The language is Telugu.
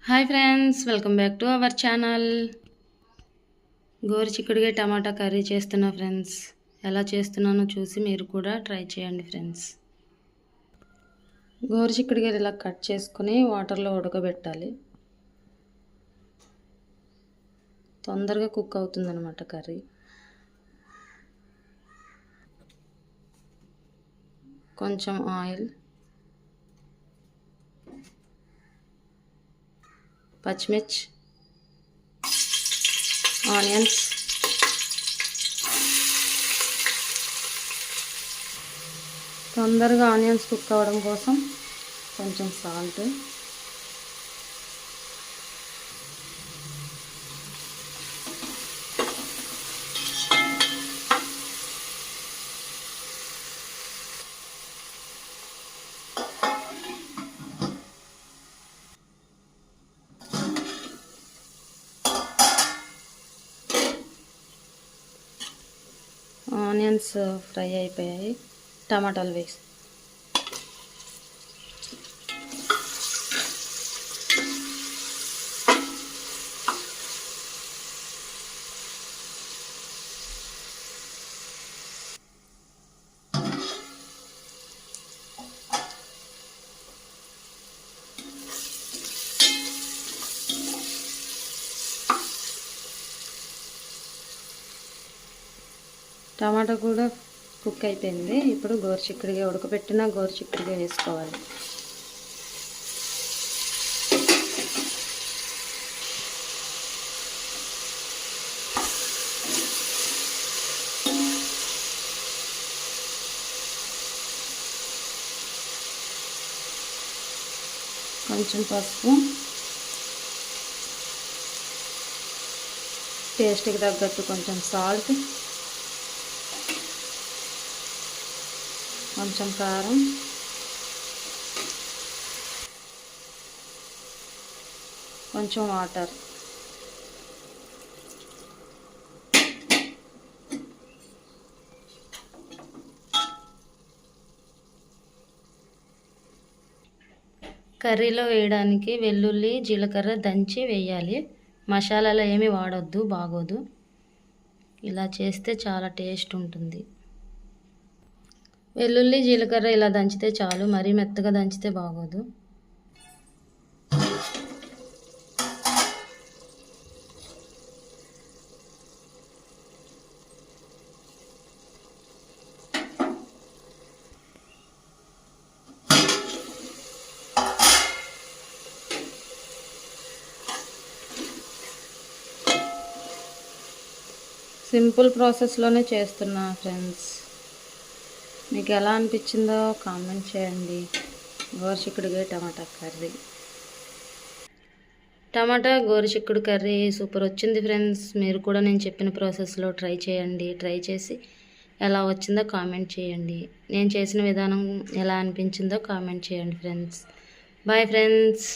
Hi friends, welcome back to our channel. గోరుచిక్కుడుకాయ టమాటా కర్రీ చేస్తున్నా ఫ్రెండ్స్. ఎలా చేస్తున్నానో చూసి మీరు కూడా ట్రై చేయండి ఫ్రెండ్స్. గోరుచిక్కుడుకాయలు ఇలా కట్ చేసుకుని వాటర్లో ఉడకబెట్టాలి. తొందరగా కుక్ అవుతుందన్నమాట కర్రీ. కొంచెం ఆయిల్, పచ్చిమిర్చి, ఆనియన్స్, తొందరగా ఆనియన్స్ కుక్ అవ్వడం కోసం కొంచెం సాల్ట్, ఆనియన్స్ ఫ్రై అయిపోయాయి. టమాటాలు వేసి టమాటా కూడా కుక్ అయిపోయింది. ఇప్పుడు గోరుచిక్కుడుకాయ, ఉడకబెట్టిన గోరుచిక్కుడుకాయ వేసుకోవాలి. కొంచెం పసుపు, టేస్ట్కి తగ్గట్టు కొంచెం సాల్ట్, కొంచెం కారం, కొంచెం వాటర్. కర్రీలో వేయడానికి వెల్లుల్లి, జీలకర్ర దంచి వేయాలి. మసాలాలు ఏమీ వాడొద్దు, బాగోదు. ఇలా చేస్తే చాలా టేస్ట్ ఉంటుంది. వెల్లుల్లి, జీలకర్ర ఇలా దంచితే చాలు, మరీ మెత్తగా దంచితే బాగోదు. సింపుల్ ప్రాసెస్లోనే చేస్తున్నా ఫ్రెండ్స్. మీకు ఎలా అనిపించిందో కామెంట్ చేయండి. గోరుచిక్కుడుకాయ టమాటా కర్రీ, టమాటా గోరుచిక్కుడు కర్రీ సూపర్ వచ్చింది ఫ్రెండ్స్. మీరు కూడా నేను చెప్పిన ప్రాసెస్లో ట్రై చేయండి. ట్రై చేసి ఎలా వచ్చిందో కామెంట్ చేయండి. నేను చేసిన విధానం ఎలా అనిపించిందో కామెంట్ చేయండి ఫ్రెండ్స్. Bye friends.